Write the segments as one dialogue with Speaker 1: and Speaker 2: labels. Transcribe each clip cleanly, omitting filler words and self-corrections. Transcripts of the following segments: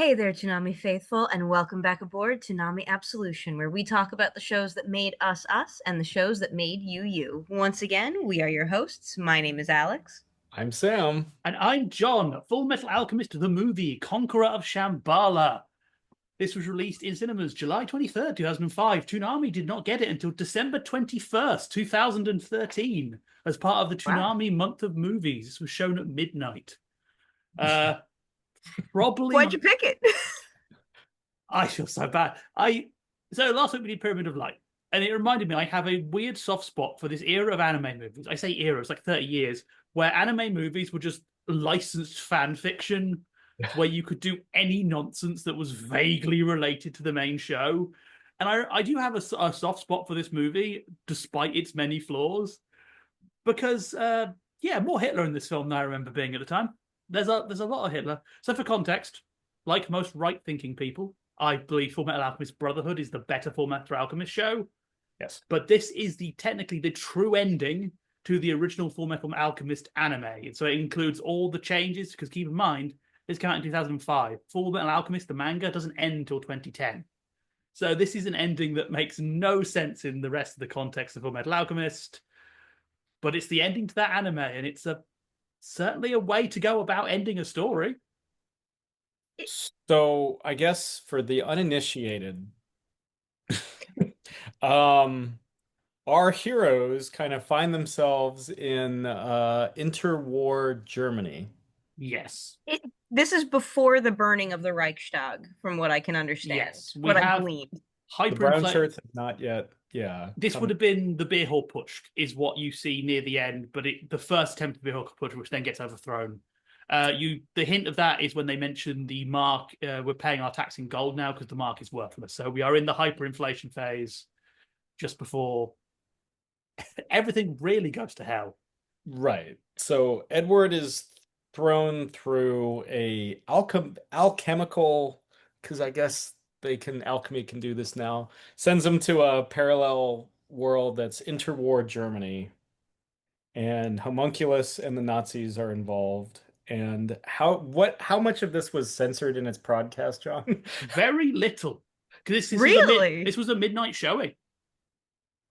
Speaker 1: Hey there, Toonami faithful, and welcome back aboard Toonami Absolution, where we talk about the shows that made us us and the shows that made you you. Once again, we are your hosts. My name is Alex.
Speaker 2: I'm Sam.
Speaker 3: And I'm John, Fullmetal Alchemist the Movie, Conqueror of Shamballa. This was released in cinemas July 23rd, 2005. Toonami did not get it until December 21st, 2013, as part of the
Speaker 1: Wow.
Speaker 3: Toonami month of movies. This was shown at midnight. Uh, Probably,
Speaker 1: Why'd you pick it?
Speaker 3: I feel so bad. So last week we did Pyramid of Light, and it reminded me I have a weird soft spot for this era of anime movies. I say era, it's like 30 years, where anime movies were just licensed fan fiction where you could do any nonsense that was vaguely related to the main show. And I do have a soft spot for this movie, despite its many flaws, because more Hitler in this film than I remember being at the time. There's a lot of Hitler. So for context, like most right-thinking people, I believe Fullmetal Alchemist Brotherhood is the better Fullmetal Alchemist show.
Speaker 2: Yes.
Speaker 3: But this is technically the true ending to the original Fullmetal Alchemist anime. And so it includes all the changes, because keep in mind, this came out in 2005. Fullmetal Alchemist, the manga, doesn't end until 2010. So this is an ending that makes no sense in the rest of the context of Fullmetal Alchemist. But it's the ending to that anime, and it's certainly a way to go about ending a story.
Speaker 2: So I guess for the uninitiated, our heroes kind of find themselves in interwar Germany.
Speaker 3: Yes.
Speaker 1: This is before the burning of the Reichstag, from what I can understand.
Speaker 3: Yes.
Speaker 1: What I gleaned.
Speaker 2: The brown shirts have not yet. Yeah.
Speaker 3: This would have been the beer hall putsch, is what you see near the end, but the first attempt at beer hall putsch, which then gets overthrown. The hint of that is when they mention the mark. We're paying our tax in gold now because the mark is worthless. So we are in the hyperinflation phase, just before everything really goes to hell.
Speaker 2: Right. So Edward is thrown through a alchemical, because I guess alchemy can do this now. Sends him to a parallel world that's interwar Germany, and Homunculus and the Nazis are involved. And how much of this was censored in its broadcast, John?
Speaker 3: Very little, because this was a midnight showing.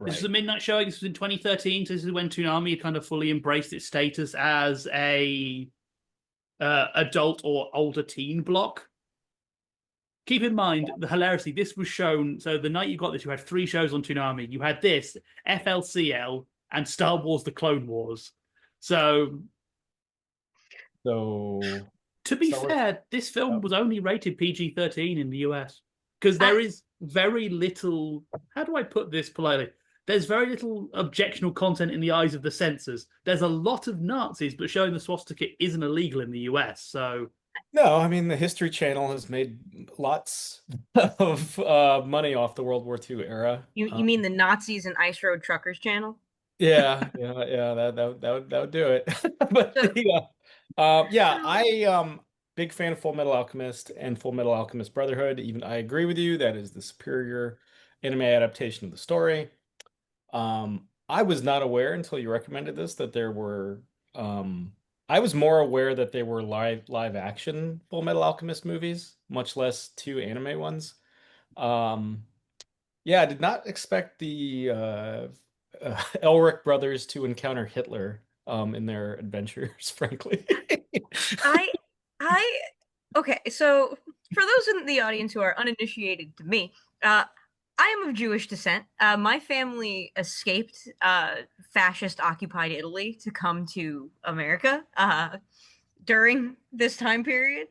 Speaker 2: Right.
Speaker 3: This was a midnight showing. This was in 2013. So this is when Toonami kind of fully embraced its status as a adult or older teen block. Keep in mind, the hilarity, this was shown, so the night you got this, you had 3 shows on Toonami. You had this, FLCL, and Star Wars The Clone Wars. So to be fair, this film was only rated PG-13 in the US. Because there is very little, how do I put this politely? There's very little objectionable content in the eyes of the censors. There's a lot of Nazis, but showing the swastika isn't illegal in the US, so...
Speaker 2: No, I mean, the History Channel has made lots of money off the World War II era.
Speaker 1: You mean the Nazis and Ice Road Truckers channel?
Speaker 2: Yeah, that would do it. But I big fan of Fullmetal Alchemist and Fullmetal Alchemist Brotherhood. Even I agree with you, that is the superior anime adaptation of the story. I was not aware until you recommended this that there were I was more aware that they were live action Fullmetal Alchemist movies, much less 2 anime ones. I did not expect the Elric brothers to encounter Hitler in their adventures, frankly.
Speaker 1: Okay, so for those in the audience who are uninitiated to me, I am of Jewish descent. My family escaped fascist-occupied Italy to come to America during this time period.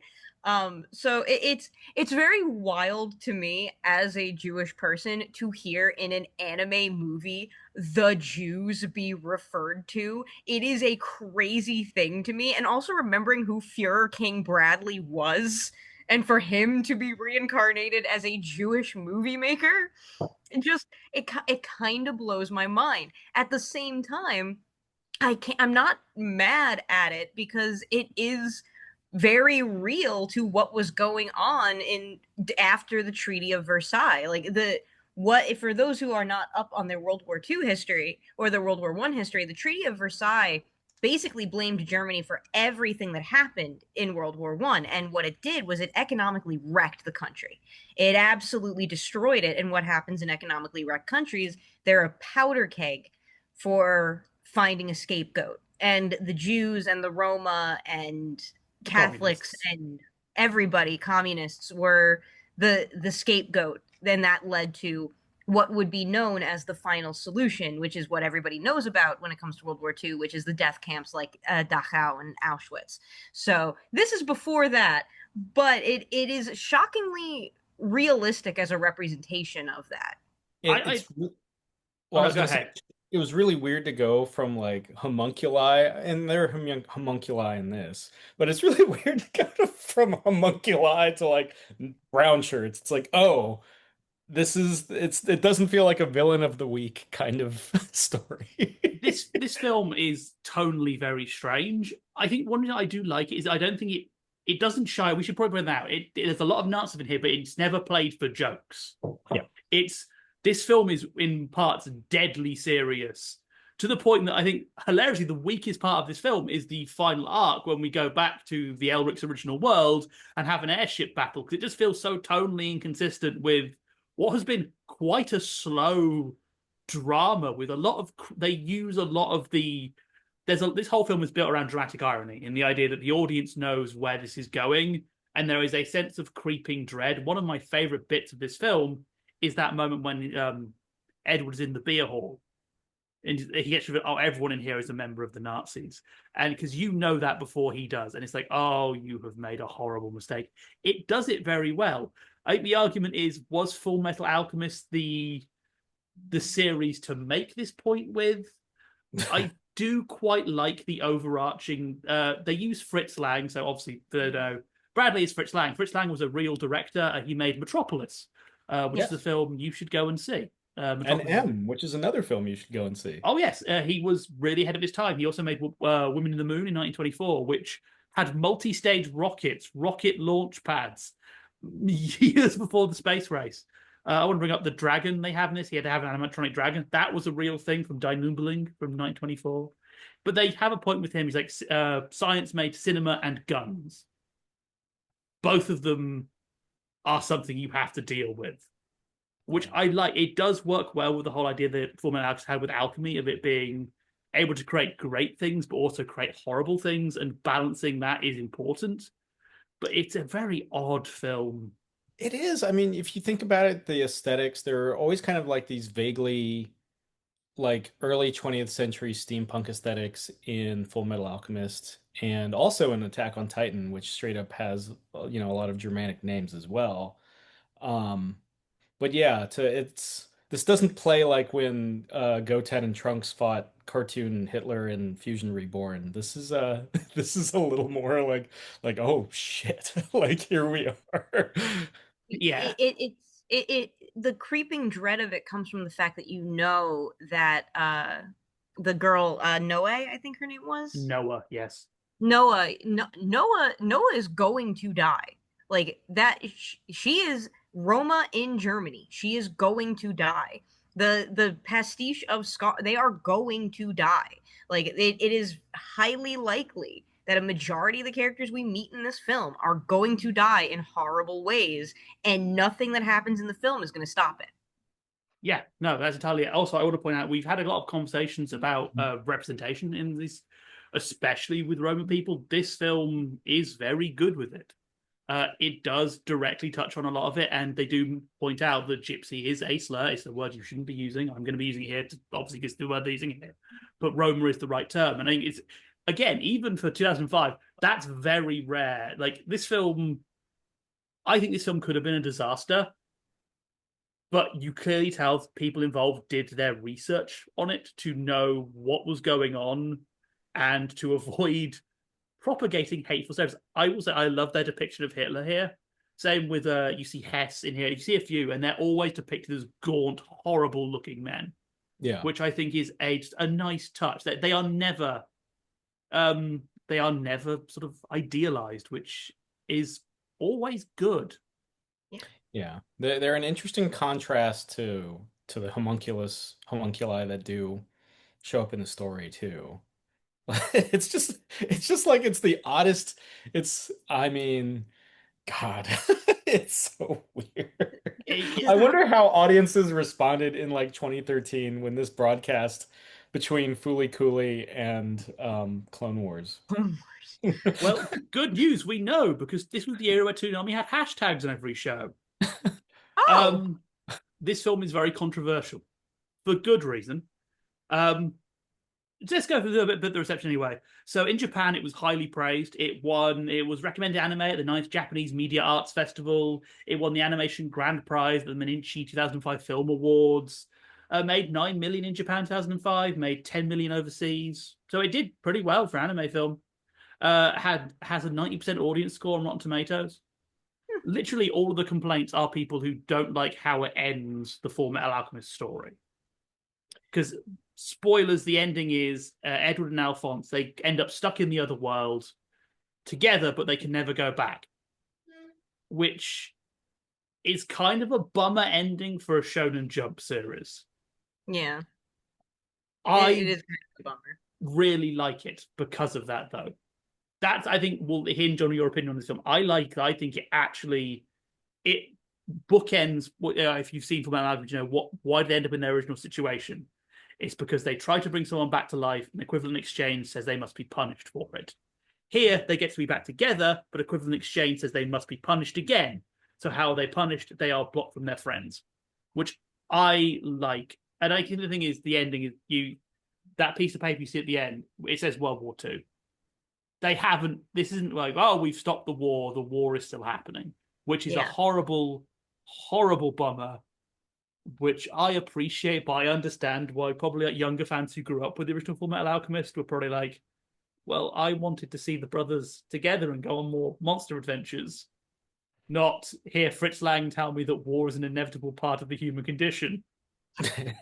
Speaker 1: So it's very wild to me as a Jewish person to hear in an anime movie the Jews be referred to. It is a crazy thing to me, and also remembering who Fuhrer King Bradley was, and for him to be reincarnated as a Jewish movie maker, it kind of blows my mind. At the same time, I'm not mad at it because it is very real to what was going on after the Treaty of Versailles. For those who are not up on their World War II history or their World War I history, the Treaty of Versailles basically blamed Germany for everything that happened in World War One. And what it did was it economically wrecked the country. It absolutely destroyed it. And what happens in economically wrecked countries? They're a powder keg for finding a scapegoat. And the Jews and the Roma and Catholics and everybody, communists, were the scapegoat. Then that led to what would be known as the final solution, which is what everybody knows about when it comes to World War II, which is the death camps like Dachau and Auschwitz. So this is before that, but it is shockingly realistic as a representation of that.
Speaker 2: Well, I was gonna say, it was really weird to go from like homunculi, and there are homunculi in this, but it's really weird to go from homunculi to like brown shirts. It's like, oh, it doesn't feel like a villain of the week kind of story.
Speaker 3: This film is tonally very strange. I think one thing I do like is I don't think it doesn't shy. We should probably point that out. There's a lot of Nazis in here, but it's never played for jokes.
Speaker 2: Yeah,
Speaker 3: this film is in parts deadly serious, to the point that I think hilariously the weakest part of this film is the final arc when we go back to the Elric's original world and have an airship battle, because it just feels so tonally inconsistent with what has been quite a slow drama. With a lot of they use a lot of the this whole film is built around dramatic irony in the idea that the audience knows where this is going, and there is a sense of creeping dread. One of my favorite bits of this film is that moment when Edward's in the beer hall and he gets rid of, oh, everyone in here is a member of the Nazis. And because you know that before he does. And it's like, oh, you have made a horrible mistake. It does it very well. I think the argument is, was Fullmetal Alchemist the series to make this point with? I do quite like the overarching, they use Fritz Lang, so obviously, Bradley is Fritz Lang. Fritz Lang was a real director. He made Metropolis, which is a film you should go and see.
Speaker 2: And M, which is another film you should go and see.
Speaker 3: Oh, yes. He was really ahead of his time. He also made Women in the Moon in 1924, which had multi-stage rocket launch pads years before the space race. I want to bring up the dragon they have in this. He had to have an animatronic dragon. That was a real thing from Die Nibelung from 1924. But they have a point with him. He's like, science made cinema and guns. Both of them are something you have to deal with, which I like. It does work well with the whole idea that Fullmetal Alchemist had with alchemy, of it being able to create great things, but also create horrible things, and balancing that is important. But it's a very odd film.
Speaker 2: It is. I mean, if you think about it, the aesthetics, they're always kind of like these vaguely like early 20th century steampunk aesthetics in Fullmetal Alchemist, and also in Attack on Titan, which straight up has, a lot of Germanic names as well. But yeah, this doesn't play like when Goten and Trunks fought cartoon Hitler in Fusion Reborn. This is this is a little more like oh shit, like here we are.
Speaker 3: Yeah,
Speaker 1: The creeping dread of it comes from the fact that you know that the girl Noe, I think her name was
Speaker 3: Noah. Yes,
Speaker 1: Noah. Noah is going to die. Like that. She is Roma in Germany. She is going to die. The pastiche of Scott. They are going to die. Like it is highly likely that a majority of the characters we meet in this film are going to die in horrible ways, and nothing that happens in the film is going to stop it.
Speaker 3: Yeah, no, that's entirely it. Also, I want to point out we've had a lot of conversations about representation in this, especially with Roma people. This film is very good with it. It does directly touch on a lot of it, and they do point out that gypsy is a slur. It's a word you shouldn't be using. I'm going to be using it here, obviously, because the word they're using here. But Roma is the right term. And I think it's, again, even for 2005, that's very rare. Like, this film, I think this film could have been a disaster, but you clearly tell people involved did their research on it to know what was going on and to avoid propagating hateful stereotypes. I will say I love their depiction of Hitler here. Same with you see Hess in here. You see a few, and they're always depicted as gaunt, horrible-looking men.
Speaker 2: Yeah,
Speaker 3: which I think is a nice touch. They are never, sort of idealized, which is always good.
Speaker 2: Yeah. They're an interesting contrast to the homunculi that do show up in the story too. It's just like it's the oddest. I mean, God, it's so weird.
Speaker 1: Is
Speaker 2: I
Speaker 1: the
Speaker 2: wonder how audiences responded in like 2013 when this broadcast between Fooly Cooley and Clone Wars.
Speaker 1: Clone Wars.
Speaker 3: Well, good news, we know, because this was the era where Toonami had hashtags on every show.
Speaker 1: Oh,
Speaker 3: Um, this film is very controversial for good reason. Um, let's go through a bit of the reception anyway. So in Japan, it was highly praised. It was recommended anime at the 9th Japanese Media Arts Festival. It won the Animation Grand Prize at the Mainichi 2005 Film Awards. Made 9 million in Japan 2005, made 10 million overseas. So it did pretty well for an anime film. Has a 90% audience score on Rotten Tomatoes. Literally all of the complaints are people who don't like how it ends the Fullmetal Alchemist story. Because spoilers, the ending is Edward and Alphonse, they end up stuck in the other world together, but they can never go back. Which is kind of a bummer ending for a Shonen Jump series.
Speaker 1: yeah. It
Speaker 3: I
Speaker 1: is kind of a bummer.
Speaker 3: really like it because of that, though. That, I think, will hinge on your opinion on this film. I think it bookends. If you've seen Fullmetal Alchemist, why did they end up in their original situation? It's because they try to bring someone back to life, and Equivalent Exchange says they must be punished for it. Here, they get to be back together, but Equivalent Exchange says they must be punished again. So how are they punished? They are blocked from their friends, which I like. And I think the thing is, the ending is that piece of paper you see at the end, it says World War II. They haven't. This isn't like, oh, we've stopped the war. The war is still happening, which is a horrible, horrible bummer. Which I appreciate, but I understand why probably like younger fans who grew up with the original Fullmetal Alchemist were probably like, well, I wanted to see the brothers together and go on more monster adventures, not hear Fritz Lang tell me that war is an inevitable part of the human condition.
Speaker 1: I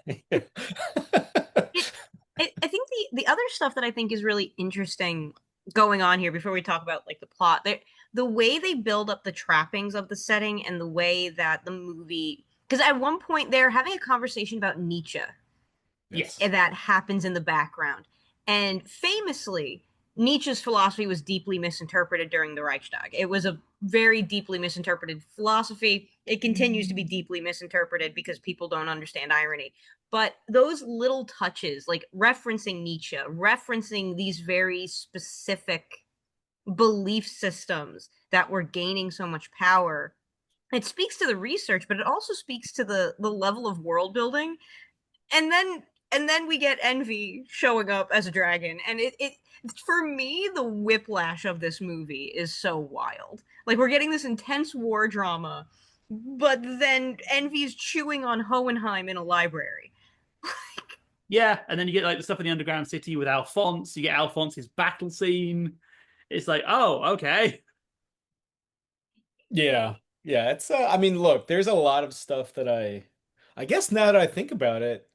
Speaker 1: think the other stuff that I think is really interesting going on here before we talk about like the plot, the way they build up the trappings of the setting and the way that the movie, because at one point they're having a conversation about Nietzsche.
Speaker 3: Yes.
Speaker 1: That happens in the background. And famously, Nietzsche's philosophy was deeply misinterpreted during the Reichstag. It was a very deeply misinterpreted philosophy. It continues to be deeply misinterpreted because people don't understand irony. But those little touches, like referencing Nietzsche, referencing these very specific belief systems that were gaining so much power, it speaks to the research, but it also speaks to the level of world building. And then we get Envy showing up as a dragon, and it for me, the whiplash of this movie is so wild. Like, we're getting this intense war drama, but then Envy's chewing on Hohenheim in a library.
Speaker 3: Yeah, and then you get like the stuff in the underground city with Alphonse. You get Alphonse's battle scene. It's like, oh, okay.
Speaker 2: Yeah. Yeah, it's I mean, look, there's a lot of stuff that I guess now that I think about it,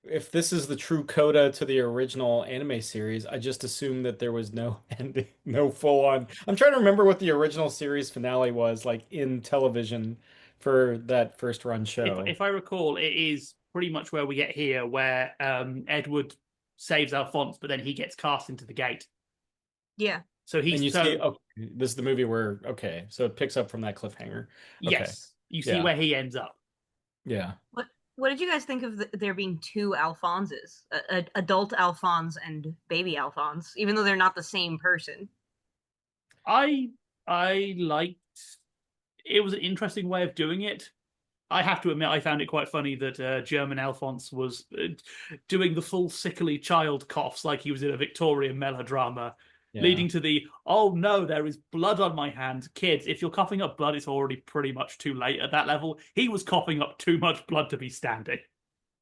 Speaker 2: if this is the true coda to the original anime series, I just assumed that there was no ending, no full on. I'm trying to remember what the original series finale was like in television for that first run show.
Speaker 3: If I recall, it is pretty much where we get here, where Edward saves Alphonse, but then he gets cast into the gate.
Speaker 1: Yeah.
Speaker 3: So
Speaker 2: And you see, okay, this is the movie where, okay, so it picks up from that cliffhanger. Okay.
Speaker 3: Yes, you see where he ends up.
Speaker 2: Yeah.
Speaker 1: What did you guys think of there being two Alphonses, adult Alphonse and baby Alphonse, even though they're not the same person?
Speaker 3: I liked. It was an interesting way of doing it. I have to admit, I found it quite funny that German Alphonse was doing the full sickly child coughs like he was in a Victorian melodrama, leading to the, oh no, there is blood on my hand. Kids, if you're coughing up blood, it's already pretty much too late at that level. He was coughing up too much blood to be standing.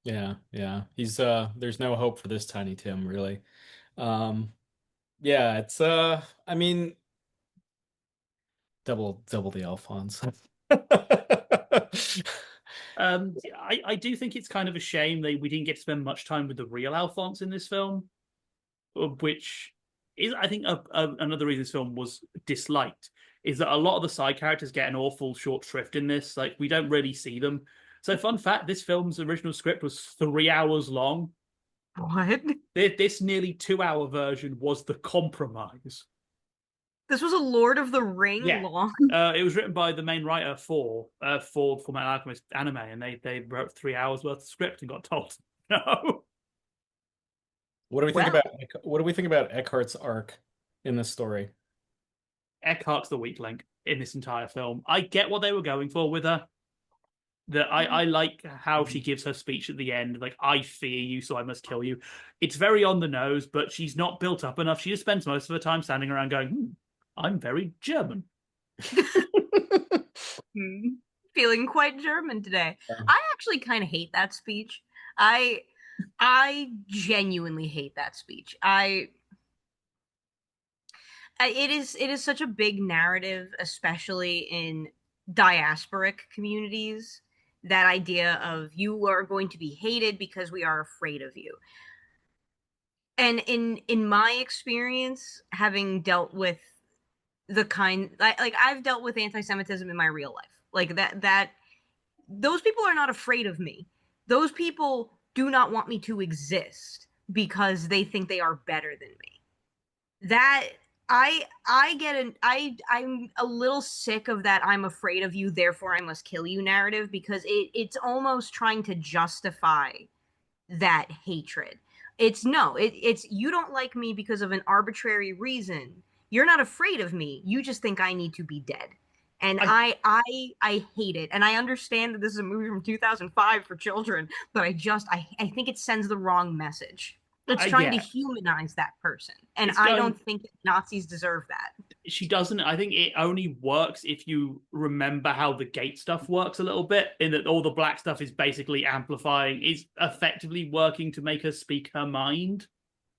Speaker 2: Yeah, yeah. He's there's no hope for this Tiny Tim, really. Yeah, it's I mean, double the Alphonse.
Speaker 3: I do think it's kind of a shame that we didn't get to spend much time with the real Alphonse in this film, which is, I think, another reason this film was disliked, is that a lot of the side characters get an awful short shrift in this. Like, we don't really see them. So, fun fact, this film's original script was 3 hours long.
Speaker 1: What?
Speaker 3: This nearly 2-hour version was the compromise.
Speaker 1: This was a Lord of the Ring
Speaker 3: Yeah.
Speaker 1: long.
Speaker 3: It was written by the main writer for Fullmetal Alchemist anime, and they wrote 3 hours worth of script and got told no.
Speaker 2: What do we think
Speaker 1: Well,
Speaker 2: about Eckhart's arc in this story?
Speaker 3: Eckhart's the weak link in this entire film. I get what they were going for with her. That I like how she gives her speech at the end, like, I fear you, so I must kill you. It's very on the nose, but she's not built up enough. She just spends most of her time standing around going, I'm very German.
Speaker 1: Feeling quite German today.
Speaker 2: Yeah.
Speaker 1: I actually kind of hate that speech. I genuinely hate that speech. It is such a big narrative, especially in diasporic communities. That idea of you are going to be hated because we are afraid of you. And in my experience, having dealt with the kind like I've dealt with anti-Semitism in my real life. Like that those people are not afraid of me. Those people do not want me to exist because they think they are better than me. That I'm a little sick of that I'm afraid of you, therefore I must kill you narrative, because it's almost trying to justify that hatred. It's you don't like me because of an arbitrary reason. You're not afraid of me. You just think I need to be dead. And I hate it. And I understand that this is a movie from 2005 for children, but I think it sends the wrong message. It's trying to humanize that person. And I don't think that Nazis deserve that.
Speaker 3: She doesn't. I think it only works if you remember how the gate stuff works a little bit, in that all the black stuff is basically amplifying, is effectively working to make her speak her mind.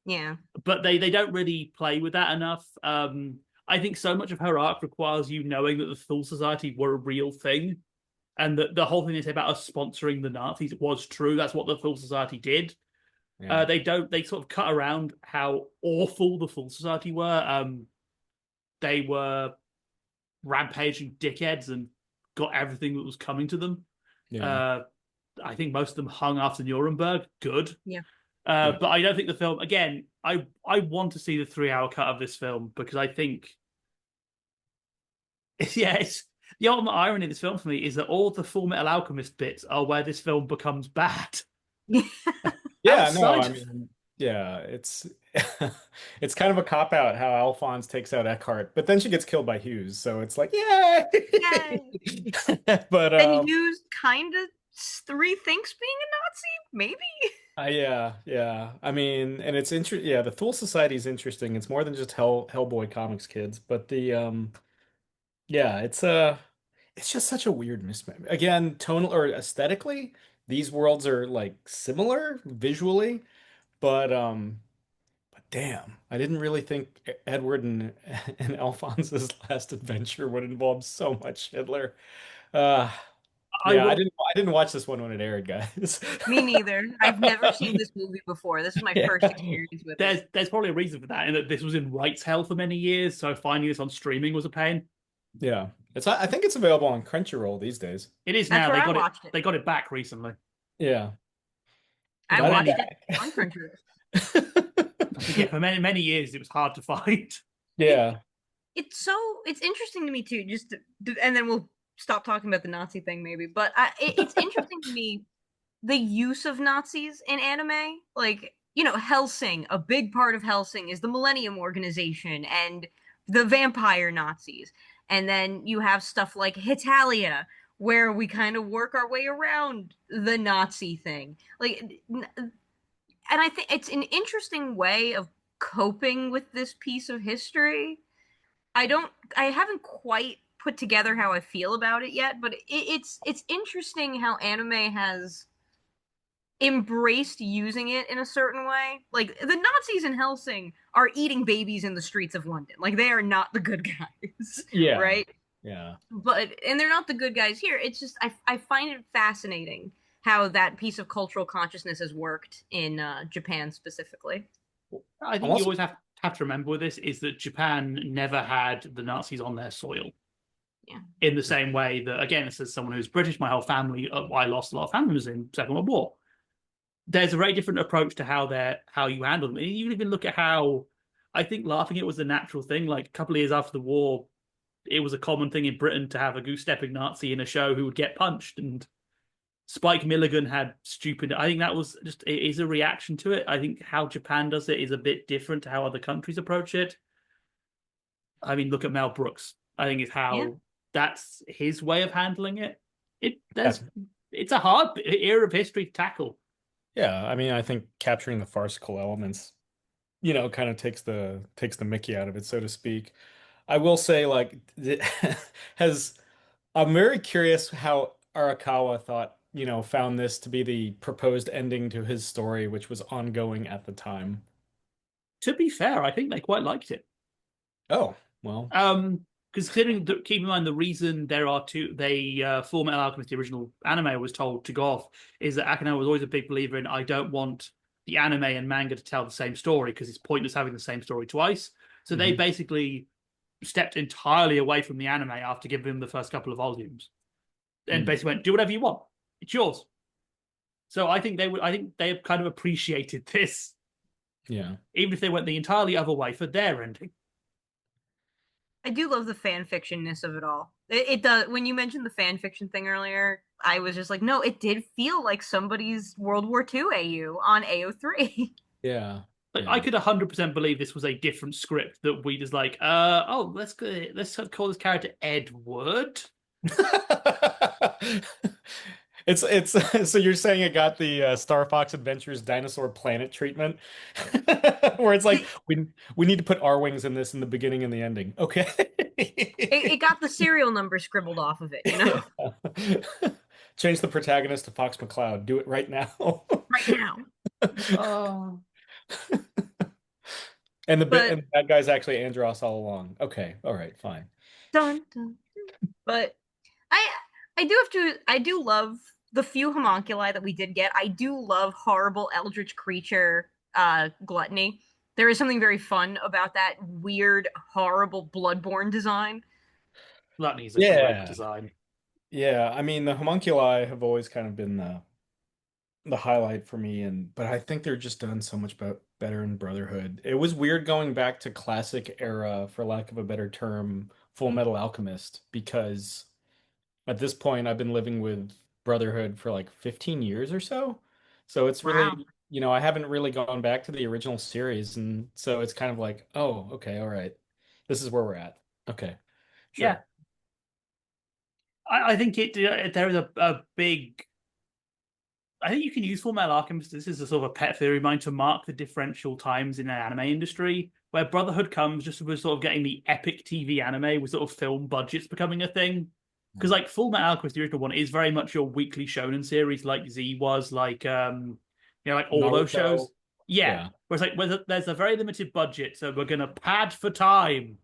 Speaker 1: Yeah.
Speaker 3: But they don't really play with that enough. I think so much of her arc requires you knowing that the Thule Society were a real thing, and that the whole thing they say about us sponsoring the Nazis was true. That's what the Thule Society did. Yeah. They sort of cut around how awful the Thule Society were. They were rampaging dickheads and got everything that was coming to them. Yeah. I think most of them hung after Nuremberg. Good.
Speaker 1: Yeah.
Speaker 3: But I don't think the film, again, I want to see the 3-hour cut of this film, because I think, it's the ultimate irony of this film for me is that all the Fullmetal Alchemist bits are where this film becomes bad.
Speaker 2: Yeah, no, I mean, yeah, it's it's kind of a cop out how Alphonse takes out Eckhart, but then she gets killed by Hughes, so it's like, yay! But
Speaker 1: then Hughes kind of rethinks being a Nazi, maybe.
Speaker 2: Yeah. I mean, and it's interesting. Yeah, the Thule Society is interesting. It's more than just Hellboy comics kids, but yeah, it's just such a weird mismatch. Again, tonal or aesthetically, these worlds are like similar visually, but damn, I didn't really think Edward and Alphonse's last adventure would involve so much Hitler. Yeah, I didn't watch this one when it aired, guys.
Speaker 1: Me neither. I've never seen this movie before. This is my first experience with it.
Speaker 3: There's probably a reason for that, in that this was in rights hell for many years, so finding this on streaming was a pain.
Speaker 2: Yeah. I think it's available on Crunchyroll these days.
Speaker 3: It is now. They got it back recently.
Speaker 2: Yeah.
Speaker 1: I watched it on Crunchyroll.
Speaker 3: Yeah, for many years it was hard to find.
Speaker 2: Yeah.
Speaker 1: It's interesting to me too, and then we'll stop talking about the Nazi thing maybe, but it's interesting to me, the use of Nazis in anime. Like, Hellsing, a big part of Hellsing is the Millennium Organization and the vampire Nazis. And then you have stuff like Hitalia, where we kind of work our way around the Nazi thing. Like, and I think it's an interesting way of coping with this piece of history. I haven't quite put together how I feel about it yet, but it's interesting how anime has embraced using it in a certain way. Like, the Nazis in Hellsing are eating babies in the streets of London. Like, they are not the good guys.
Speaker 2: Yeah.
Speaker 1: Right?
Speaker 2: Yeah.
Speaker 1: And they're not the good guys here. It's just, I find it fascinating how that piece of cultural consciousness has worked in Japan specifically.
Speaker 3: I think you always have to remember with this is that Japan never had the Nazis on their soil.
Speaker 1: Yeah.
Speaker 3: In the same way that, again, this is someone who's British, my whole family, I lost a lot of family members in Second World War. there's a very different approach to how you handle them. And you even look at how I think laughing it was a natural thing. Like a couple of years after the war, it was a common thing in Britain to have a goose-stepping Nazi in a show who would get punched, and Spike Milligan had stupid. I think that was just it is a reaction to it. I think how Japan does it is a bit different to how other countries approach it. I mean, look at Mel Brooks. I think is how that's his way of handling it. It's a hard era of history to tackle.
Speaker 2: Yeah, I mean, I think capturing the farcical elements, kind of takes the Mickey out of it, so to speak. I will say, like, has I'm very curious how Arakawa found this to be the proposed ending to his story, which was ongoing at the time.
Speaker 3: To be fair, I think they quite liked it.
Speaker 2: Oh, well.
Speaker 3: Considering keep in mind the reason there are Fullmetal Alchemist, the original anime, was told to go off is that Akane was always a big believer in I don't want the anime and manga to tell the same story because it's pointless having the same story twice. So they basically stepped entirely away from the anime after giving him the first couple of volumes, and basically went, "Do whatever you want, it's yours." So I think they kind of appreciated this, even if they went the entirely other way for their ending.
Speaker 1: I do love the fan fictionness of it all. It does. When you mentioned the fan fiction thing earlier, I was just like, no, it did feel like somebody's World War II AU on AO3.
Speaker 2: Yeah.
Speaker 3: Like, I could 100% believe this was a different script that we just like, let's call this character Edward.
Speaker 2: It's so you're saying it got the Star Fox Adventures Dinosaur Planet treatment, where it's like we need to put our wings in this in the beginning and the ending. Okay.
Speaker 1: It got the serial number scribbled off of it,
Speaker 2: Change the protagonist to Fox McCloud. Do it right now.
Speaker 1: Right now.
Speaker 3: Oh.
Speaker 2: And that guy's actually Andros all along. Okay, all right, fine.
Speaker 1: Dun, dun, dun. But I do love the few homunculi that we did get. I do love horrible eldritch creature gluttony. There is something very fun about that weird, horrible Bloodborne design.
Speaker 3: Gluttony's a great design.
Speaker 2: Yeah, I mean the homunculi have always kind of been the highlight for me, but I think they're just done so much better in Brotherhood. It was weird going back to classic era, for lack of a better term, Fullmetal Alchemist, because at this point I've been living with Brotherhood for like 15 years or so. So it's really, I haven't really gone back to the original series, and so it's kind of like, oh, okay, all right. This is where we're at. Okay. Sure.
Speaker 3: Yeah. I think there is a big I think you can use Fullmetal Alchemist. This is a sort of a pet theory of mine to mark the differential times in the anime industry, where Brotherhood comes just with sort of getting the epic TV anime with sort of film budgets becoming a thing. Because like Fullmetal Alchemist, the original one, is very much your weekly shonen series, like Z was, like like all those shows. Yeah. Whereas like there's a very limited budget, so we're gonna pad for time,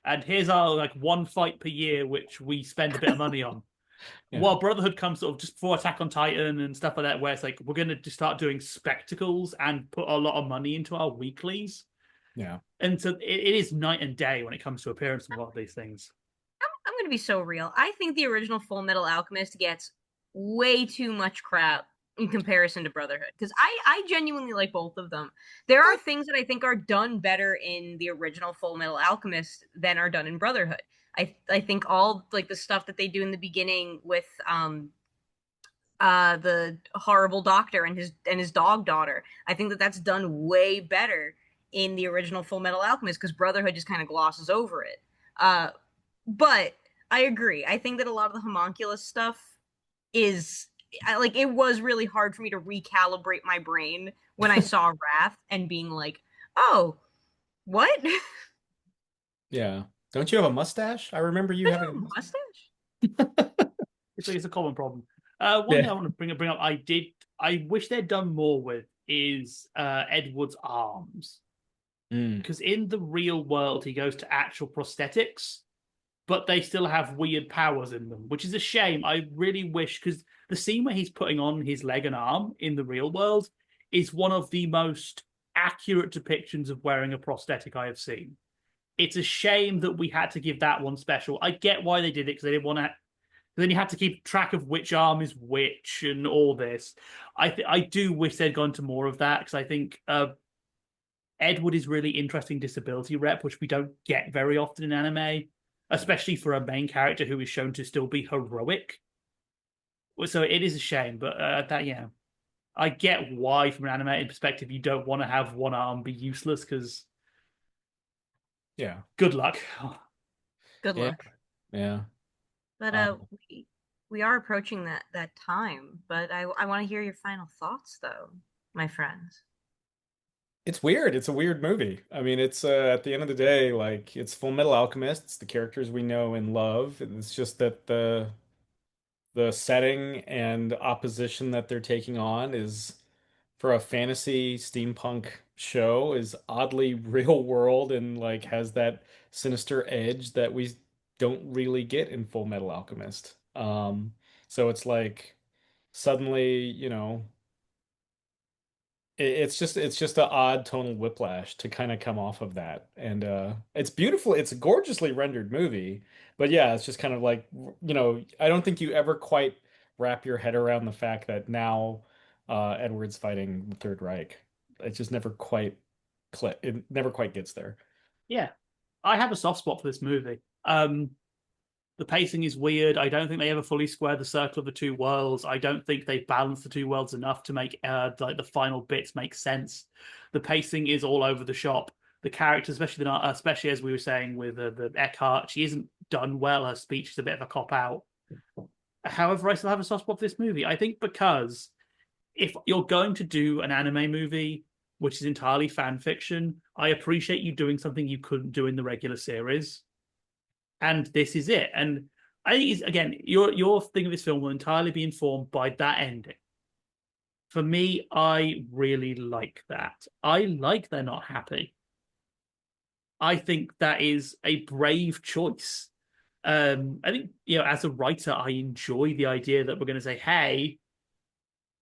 Speaker 3: and here's our like one fight per year, which we spend a bit of money on. While Brotherhood comes sort of just before Attack on Titan and stuff like that, where it's like we're going to just start doing spectacles and put a lot of money into our weeklies.
Speaker 2: Yeah.
Speaker 3: And so it is night and day when it comes to appearance of a lot of these things.
Speaker 1: I'm going to be so real. I think the original Fullmetal Alchemist gets way too much crap in comparison to Brotherhood, because I genuinely like both of them. There are things that I think are done better in the original Fullmetal Alchemist than are done in Brotherhood. I think all like the stuff that they do in the beginning with the horrible doctor and his dog daughter, I think that's done way better in the original Fullmetal Alchemist, because Brotherhood just kind of glosses over it. But I agree. I think that a lot of the homunculus stuff is like, it was really hard for me to recalibrate my brain when I saw Wrath and being like, oh, what?
Speaker 2: Yeah. Don't you have a mustache? I remember you having a
Speaker 1: mustache.
Speaker 3: It's a common problem. One thing I want to bring up, I wish they'd done more with is Edward's arms. Because in the real world, he goes to actual prosthetics, but they still have weird powers in them, which is a shame. I really wish, because the scene where he's putting on his leg and arm in the real world is one of the most accurate depictions of wearing a prosthetic I have seen. It's a shame that we had to give that one special. I get why they did it, because they didn't want to Then you have to keep track of which arm is which and all this. I do wish they'd gone to more of that, because I think Edward is really interesting disability rep, which we don't get very often in anime, especially for a main character who is shown to still be heroic. So it is a shame, but I get why, from an animated perspective, you don't want to have one arm be useless, because good luck.
Speaker 1: Good luck.
Speaker 2: Yeah.
Speaker 1: But we are approaching that time. But I want to hear your final thoughts, though, my friends.
Speaker 2: It's weird. It's a weird movie. I mean, it's at the end of the day, like it's Fullmetal Alchemist. It's the characters we know and love. It's just that the setting and opposition that they're taking on is, for a fantasy steampunk show, is oddly real world and like has that sinister edge that we don't really get in Full Metal Alchemist. So it's like suddenly, it's just an odd tonal whiplash to kind of come off of that. And it's beautiful. It's a gorgeously rendered movie, but yeah, it's just kind of like, I don't think you ever quite wrap your head around the fact that now Edward's fighting the Third Reich. It just never quite it never quite gets there.
Speaker 3: Yeah, I have a soft spot for this movie. The pacing is weird. I don't think they ever fully square the circle of the two worlds. I don't think they balance the two worlds enough to make like the final bits make sense. The pacing is all over the shop. The characters, especially as we were saying with the Eckhart, she isn't done well. Her speech is a bit of a cop out. However, I still have a soft spot for this movie. I think because if you're going to do an anime movie which is entirely fan fiction, I appreciate you doing something you couldn't do in the regular series. And this is it. And I think, again, your thing of this film will entirely be informed by that ending. For me, I really like that. I like they're not happy. I think that is a brave choice. I think, as a writer, I enjoy the idea that we're going to say, hey,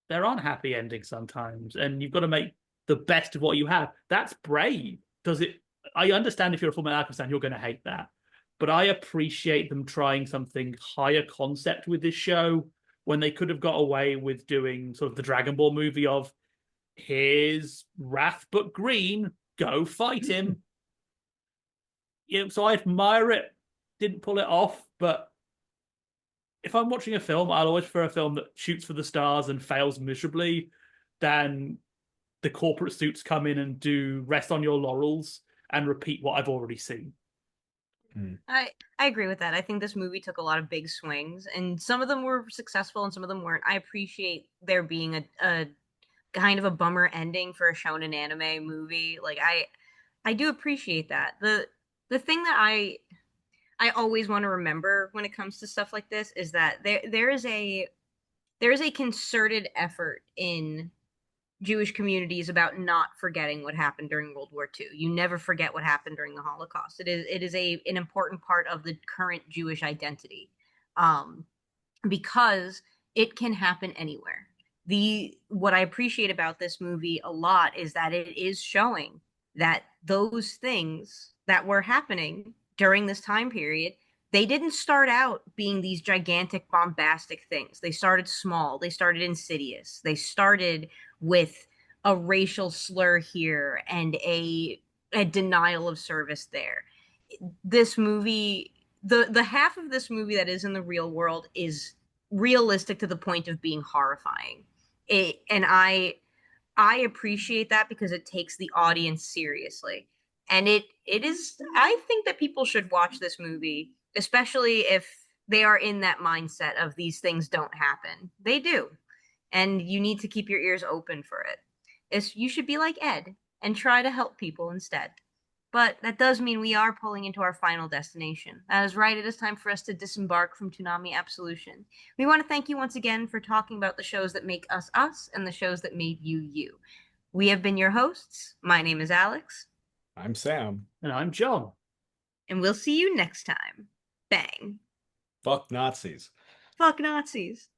Speaker 3: there aren't happy endings sometimes, and you've got to make the best of what you have. That's brave. I understand if you're a Fullmetal Alchemist fan, you're going to hate that. But I appreciate them trying something higher concept with this show, when they could have got away with doing sort of the Dragon Ball movie of, here's Wrath but green, go fight him. So I admire it. Didn't pull it off, but if I'm watching a film, I'll always prefer a film that shoots for the stars and fails miserably than the corporate suits come in and do rest on your laurels and repeat what I've already seen.
Speaker 1: I agree with that. I think this movie took a lot of big swings, and some of them were successful and some of them weren't. I appreciate there being a kind of a bummer ending for a shonen anime movie. Like I do appreciate that. The thing that I always want to remember when it comes to stuff like this is that there is a concerted effort in Jewish communities about not forgetting what happened during World War II. You never forget what happened during the Holocaust. It is an important part of the current Jewish identity, because it can happen anywhere. What I appreciate about this movie a lot is that it is showing that those things that were happening during this time period, they didn't start out being these gigantic, bombastic things. They started small. They started insidious. They started with a racial slur here and a denial of service there. This movie, the half of this movie that is in the real world, is realistic to the point of being horrifying. And I appreciate that because it takes the audience seriously. And it is, I think that people should watch this movie, especially if they are in that mindset of these things don't happen. They do. And you need to keep your ears open for it. You should be like Ed and try to help people instead. But that does mean we are pulling into our final destination. That is right. It is time for us to disembark from Toonami Absolution. We want to thank you once again for talking about the shows that make us us and the shows that made you you. We have been your hosts. My name is Alyx.
Speaker 2: I'm Sam.
Speaker 3: And I'm John.
Speaker 1: And we'll see you next time. Bang.
Speaker 2: Fuck Nazis.
Speaker 1: Fuck Nazis.